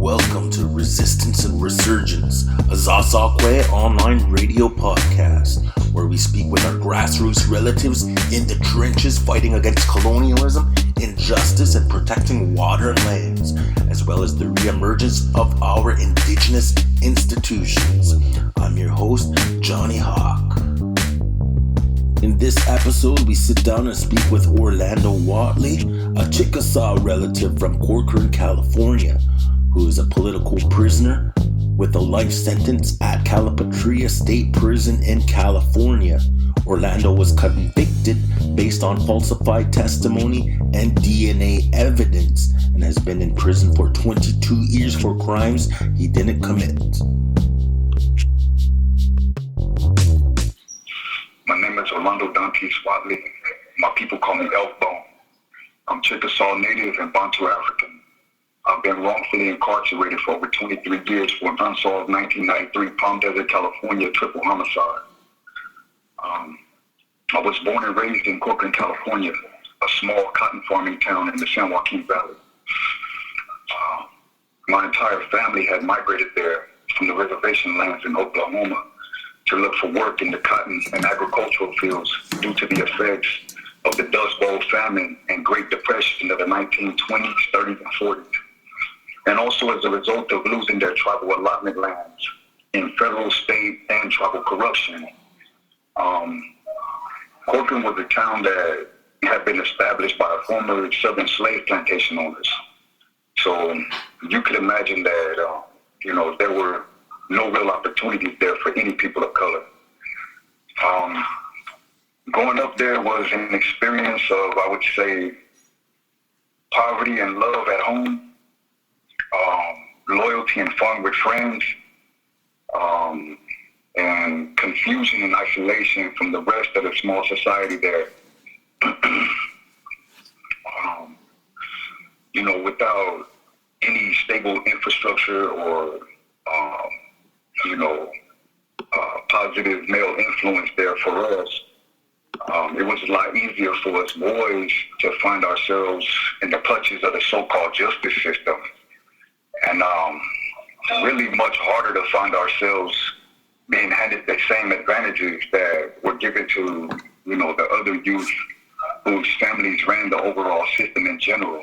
Welcome to Resistance and Resurgence, a Zaasakwe Online Radio podcast, where we speak with our grassroots relatives in the trenches fighting against colonialism, injustice, and protecting water and lands, as well as the re-emergence of our indigenous institutions. I'm your host, Johnny Hawk. In this episode, we sit down and speak with Orlando Watley, a Chickasaw relative from Corcoran, California, who is a political prisoner with a life sentence at Calipatria State Prison in California. Orlando was convicted based on falsified testimony and DNA evidence and has been in prison for 22 years for crimes he didn't commit. My name is Orlando Dantes Watley. My people call me Elfbone. I'm Chickasaw Native and Bantu African. I've been wrongfully incarcerated for over 23 years for an unsolved 1993 Palm Desert, California triple homicide. I was born and raised in Corcoran, California, a small cotton farming town in the San Joaquin Valley. My entire family had migrated there from the reservation lands in Oklahoma to look for work in the cotton and agricultural fields due to the effects of the Dust Bowl famine and Great Depression of the 1920s, 30s, and 40s. And also as a result of losing their tribal allotment lands in federal, state, and tribal corruption. Corcoran was a town that had been established by former southern slave plantation owners. So you could imagine that, there were no real opportunities there for any people of color. Growing up there was an experience of, I would say, poverty and love at home. Loyalty and fun with friends, and confusion and isolation from the rest of the small society there. Without any stable infrastructure or, positive male influence there for us, it was a lot easier for us boys to find ourselves in the clutches of the so-called justice system. And really much harder to find ourselves being handed the same advantages that were given to, the other youth whose families ran the overall system in general.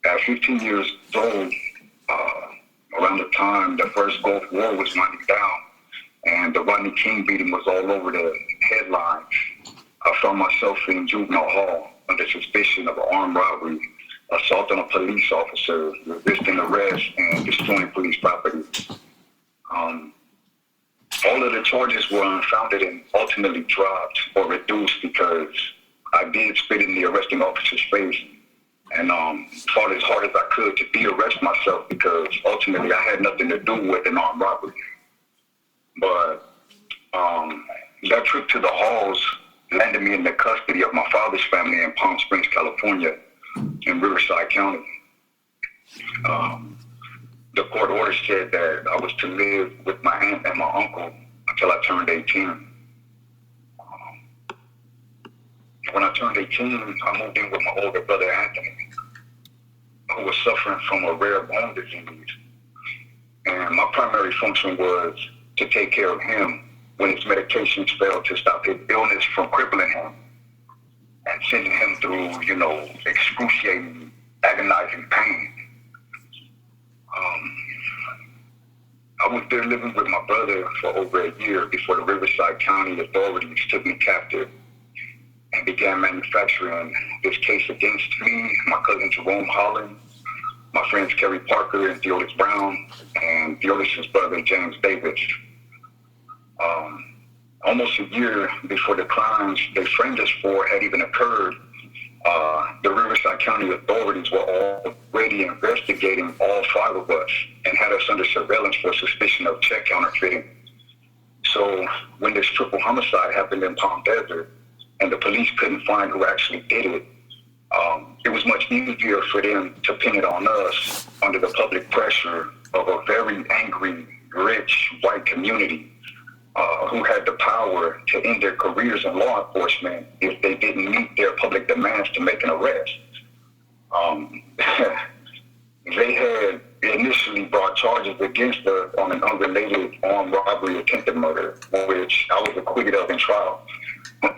At 15 years old, around the time the first Gulf War was winding down and the Rodney King beating was all over the headlines, I found myself in juvenile hall under suspicion of an armed robbery, assault on a police officer, resisting arrest, and destroying police property. All of the charges were unfounded and ultimately dropped or reduced because I did spit in the arresting officer's face and fought as hard as I could to de-arrest myself because ultimately I had nothing to do with an armed robbery. But that trip to the halls landed me in the custody of my father's family in Palm Springs, California, in Riverside County. The court order said that I was to live with my aunt and my uncle until I turned 18. When I turned 18, I moved in with my older brother Anthony, who was suffering from a rare bone disease. And my primary function was to take care of him when his medications failed to stop his illness from crippling him and sending him through, excruciating, agonizing pain. I was there living with my brother for over a year before the Riverside County authorities took me captive and began manufacturing this case against me, my cousin Jerome Holland, my friends Kerry Parker and Theodis Brown, and Theodis' brother James Davis. Almost a year before the crimes they framed us for had even occurred, the Riverside County authorities were already investigating all five of us and had us under surveillance for suspicion of check counterfeiting. So when this triple homicide happened in Palm Desert and the police couldn't find who actually did it, it was much easier for them to pin it on us under the public pressure of a very angry, rich white community who had the power to end their careers in law enforcement if they didn't meet their public demands to make an arrest. They charges against us on an unrelated armed robbery attempted murder, which I was acquitted of in trial. But,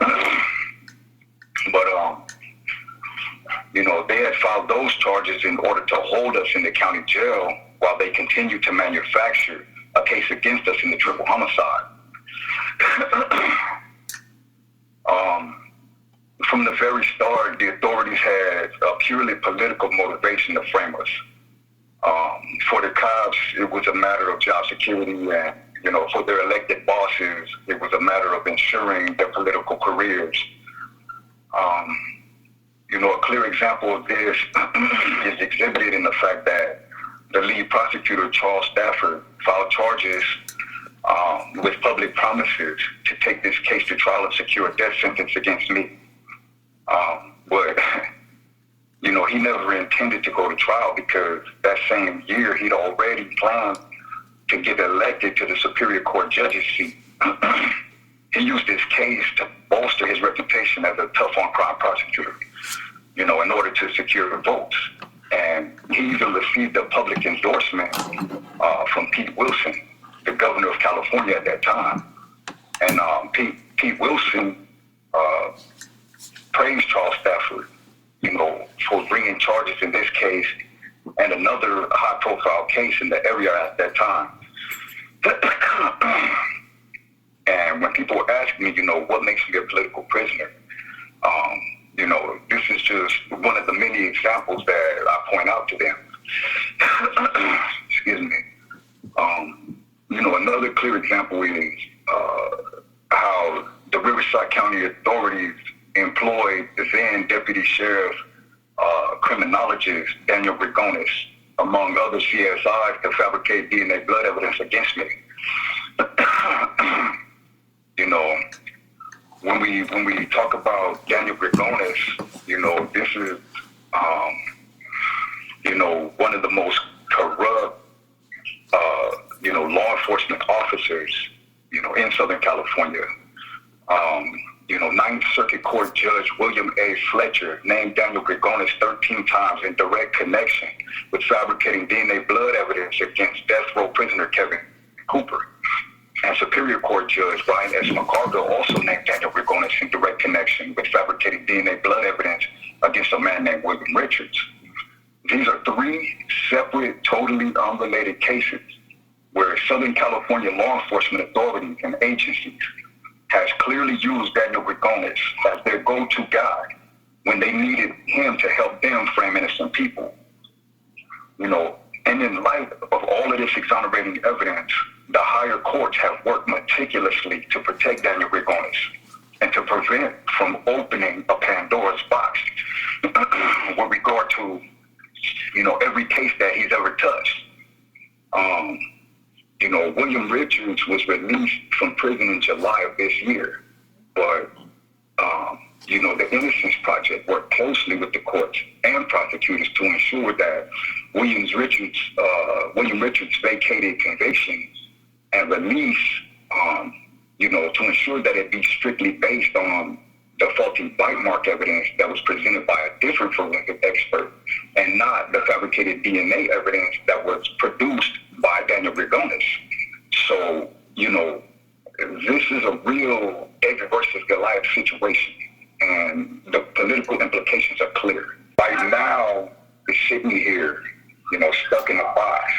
they had filed those charges in order to hold us in the county jail while they continued to manufacture a case against us in the triple homicide. From the very start, the authorities had a purely political motivation to frame us. For the cops, it was a matter of job security, and, for their elected bosses, it was a matter of ensuring their political careers. A clear example of this is exhibited in the fact that the lead prosecutor, Charles Stafford, filed charges with public promises to take this case to trial and secure a death sentence against me. But he never intended to go to trial because that same year he'd already planned to get elected to the Superior Court judge's seat. He used this case to bolster his reputation as a tough-on-crime prosecutor, in order to secure votes. And he even received a public endorsement from Pete Wilson, the governor of California at that time. And Pete Wilson praised Charles Stafford, for bringing charges in this case and another high-profile case in the area at that time. And when people ask me, what makes me a political prisoner, this is just one of the many examples that I point out to them. Excuse me. Another clear example is how the Riverside County authorities employed the then Deputy Sheriff criminologist Daniel Grigonis, among other CSIs, to fabricate DNA blood evidence against me. When we talk about Daniel Grigonis, this is one of the most corrupt law enforcement officers in Southern California. Ninth Circuit Court Judge William A. Fletcher named Daniel Grigonis 13 times in direct connection with fabricating DNA blood evidence against death row prisoner Kevin Cooper. And Superior Court Judge Brian S. McCargill also named Daniel Grigonis in direct connection with fabricating DNA blood evidence against a man named William Richards. These are three separate, totally unrelated cases where Southern California law enforcement authorities and agencies has clearly used Daniel Grigonis as their go-to guide when they needed him to help them frame innocent people. And in light of all of this exonerating evidence, the higher courts have worked meticulously to protect Daniel Grigonis and to prevent from opening a Pandora's box with regard to, every case that he's ever touched. William Richards was released from prison in July of this year, but, the Innocence Project worked closely with the courts and prosecutors to ensure that William Richards vacated conviction and release, to ensure that it be strictly based on the faulty bite mark evidence that was presented by a different forensic expert and not the fabricated DNA evidence that was produced by Daniel Grigonis. So, this is a real David versus Goliath situation, and the political implications are clear. Right now, we're sitting here, stuck in a box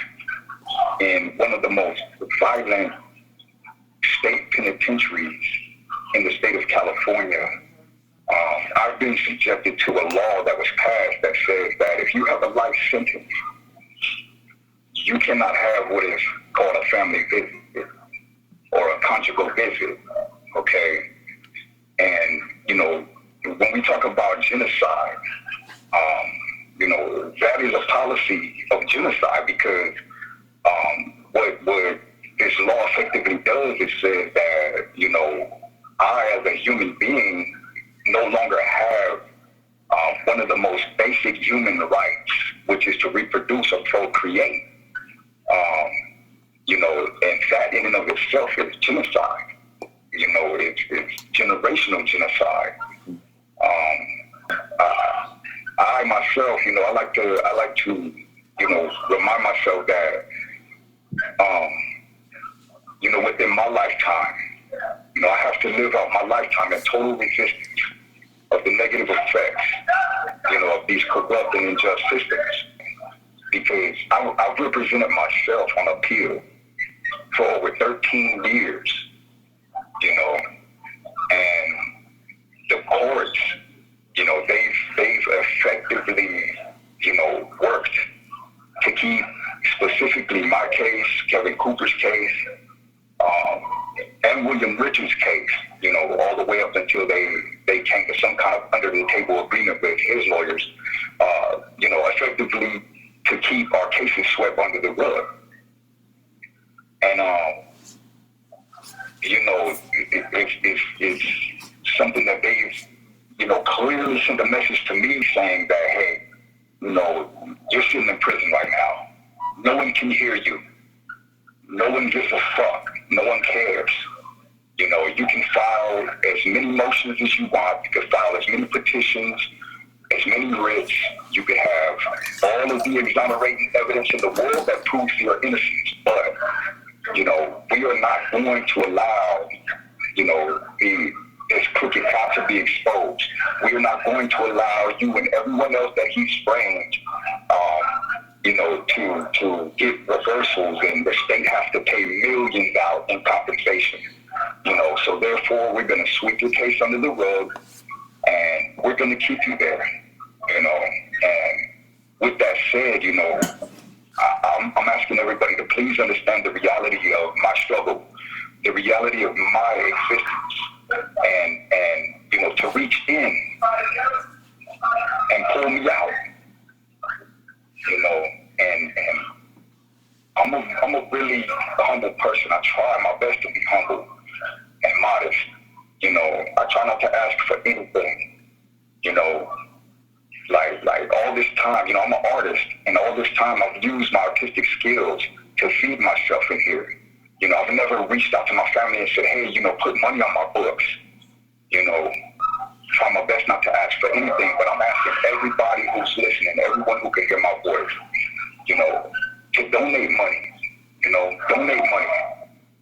in one of the most violent state penitentiaries in the state of California. I've been subjected to a law that was passed that says that if you have a life sentence, you cannot have what is called a family visit or a conjugal visit, okay? And, when we talk about genocide, that is a policy of genocide because what this law effectively does is says that, I as a human being no longer have one of the most basic human rights, which is to reproduce or procreate. And that in and of itself is genocide. It's generational genocide. I myself, I like to remind myself that, within my lifetime, I have to live out my lifetime in total resistance of the negative effects, of these corrupt and unjust systems. Because I've represented myself on appeal for over 13 years, and the courts, they've effectively, worked to keep specifically my case, Kevin Cooper's case, and William Richards' case, all the way up until they came to some kind of under-the-table agreement with his lawyers, effectively to keep our cases swept under the rug. And, it's something that they've, clearly sent a message to me saying that, hey, you're sitting in prison right now. No one can hear you. No one gives a fuck. No one cares. You can file as many motions as you want. You can file as many petitions, as many writs. You can have all of the exonerating evidence in the world that proves your innocence. But, we are not going to allow, this crooked cop to be exposed. We are not going to allow you and everyone else that he's framed, to get reversals, and the state has to pay millions out in compensation. So therefore we're going to sweep your case under the rug, and we're going to keep you there. And with that said, I'm asking everybody to please understand the reality of my struggle, the reality of my existence, and to reach in and pull me out, and I'm a really humble person. I try my best to be humble and modest. I try not to ask for anything, like all this time, I'm an artist, and all this time I've used my artistic skills to feed myself in here. I've never reached out to my family and said, hey, put money on my books. Try my best not to ask for anything, but I'm asking everybody who's listening, everyone who can hear my voice, to donate money. Donate money.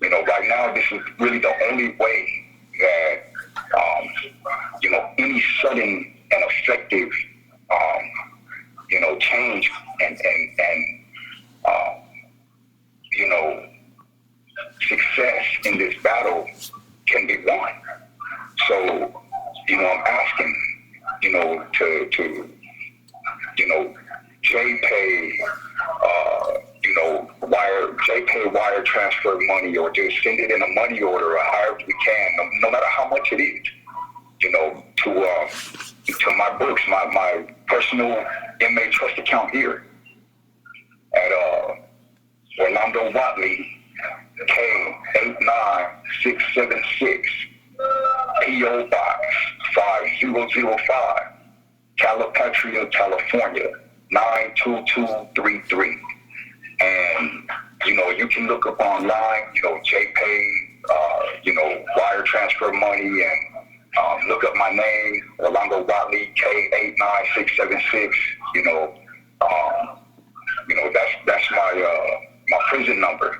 Right now, this is really the only way that, any sudden and effective, change and success in this battle can be won. So, I'm asking, to JPay wire transfer money, or just send it in a money order, or however we can, no matter how much it is, to my books, my personal inmate trust account here at Orlando Watley, K89676, P.O. Box 5005, Calipatria, California 92233. And you can look up online, JPay, wire transfer money, and look up my name, Orlando Watley, K89676. That's my prison number.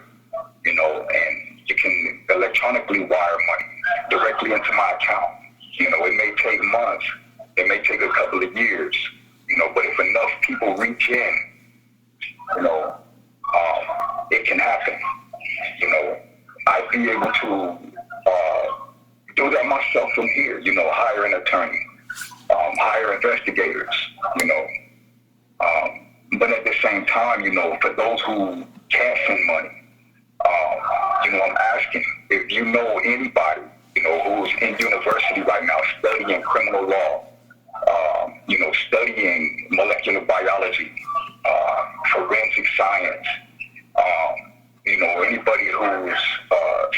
And you can electronically wire money directly into my account. It may take months, it may take a couple of years, but if enough people reach in, it can happen. I'd be able to do that myself from here, hire an attorney, hire investigators, but at the same time, for those who can't send money, I'm asking if you know anybody, who's in university right now studying criminal law, studying molecular biology, forensic science, anybody who's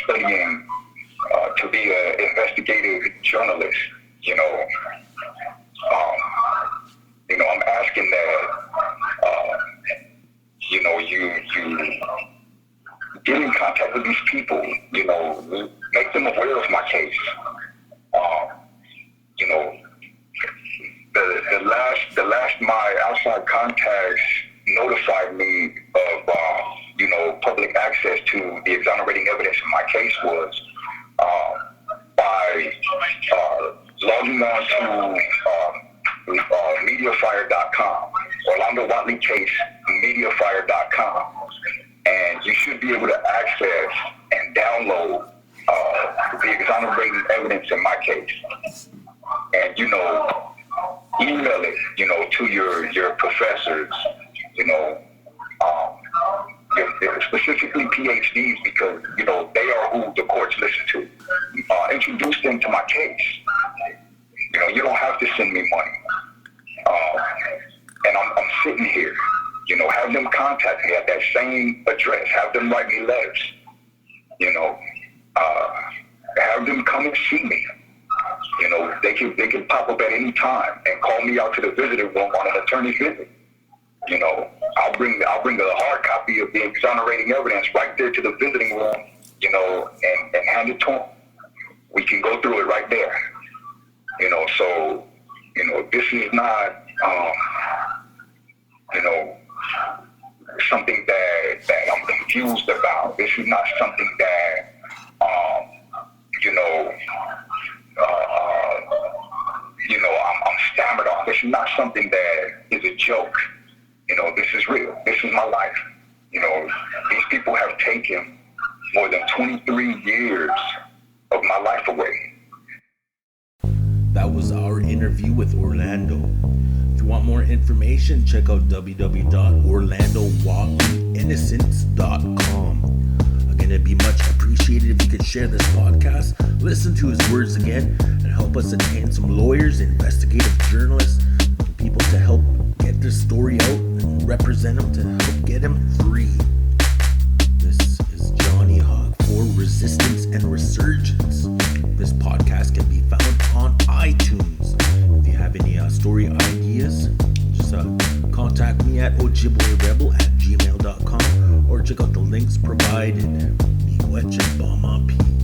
studying to be an investigative journalist, I'm asking that, you get in contact with these people, make them aware of my case. The last my outside contacts notified me of, public access to the exonerating evidence in my case was by logging on to mediafire.com, Orlando Watley case, mediafire.com, and you should be able to access and download the exonerating evidence in my case, and email it, to your professors, specifically PhDs, because they are who the courts listen to. Introduce them to my case. You don't have to send me money. And I'm sitting here. Have them contact me at that same address. Have them write me letters. Have them come and see me. They can pop up at any time and call me out to the visiting room on an attorney's visit. I'll bring a hard copy of the exonerating evidence right there to the visiting room, and hand it to them. We can go through it right there. So, this is not, something that I'm confused about. This is not something that, I'm stammered on. This is not something that is a joke. This is real. This is my life. These people have taken more than 23 years of my life away. That was our interview with Orlando. If you want more information, check out www.orlandowatleyinnocence.com. Again, it'd be much appreciated if you could share this podcast, listen to his words again, and help us attain some lawyers, investigative journalists, and people to help get this story out and represent him to help get him free. This is Johnny Hawk for Resistance and Resurgence. This podcast can be found on iTunes. If you have any story ideas, just contact me at ojibwerebel@gmail.com or check out the links provided. Miigwech Bama Peace.